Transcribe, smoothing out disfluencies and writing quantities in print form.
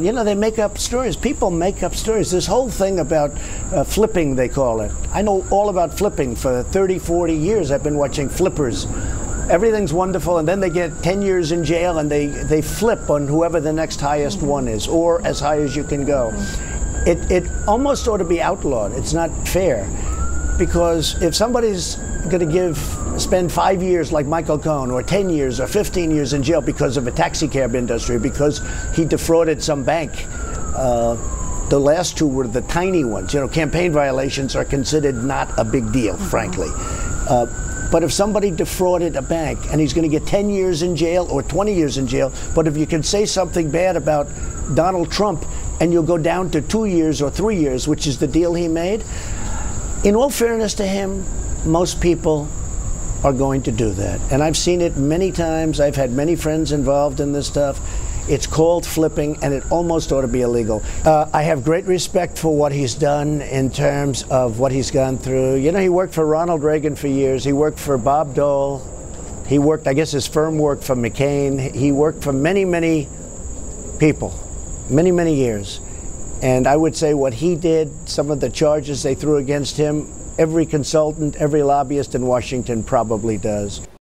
You know, they make up stories. People make up stories. This whole thing about flipping, they call it. I know all about flipping. For 30, 40 years, I've been watching flippers. Everything's wonderful, and then they get 10 years in jail, and they flip on whoever the next highest one is, or as high as you can go. It almost ought to be outlawed. It's not fair, because if somebody's going to spend 5 years like Michael Cohen, or 10 years or 15 years in jail because of a taxi cab industry, because he defrauded some bank. The last two were the tiny ones. You know, campaign violations are considered not a big deal, frankly. But if somebody defrauded a bank and he's going to get 10 years in jail or 20 years in jail, but if you can say something bad about Donald Trump and you'll go down to 2 years or 3 years, which is the deal he made, in all fairness to him, most people are going to do that. And I've seen it many times. I've had many friends involved in this stuff. It's called flipping, and it almost ought to be illegal. I have great respect for what he's done in terms of what he's gone through. You know, he worked for Ronald Reagan for years. He worked for Bob Dole. He worked, I guess his firm worked for McCain. He worked for many, many people, many, many years. And I would say what he did, some of the charges they threw against him, every consultant, every lobbyist in Washington probably does.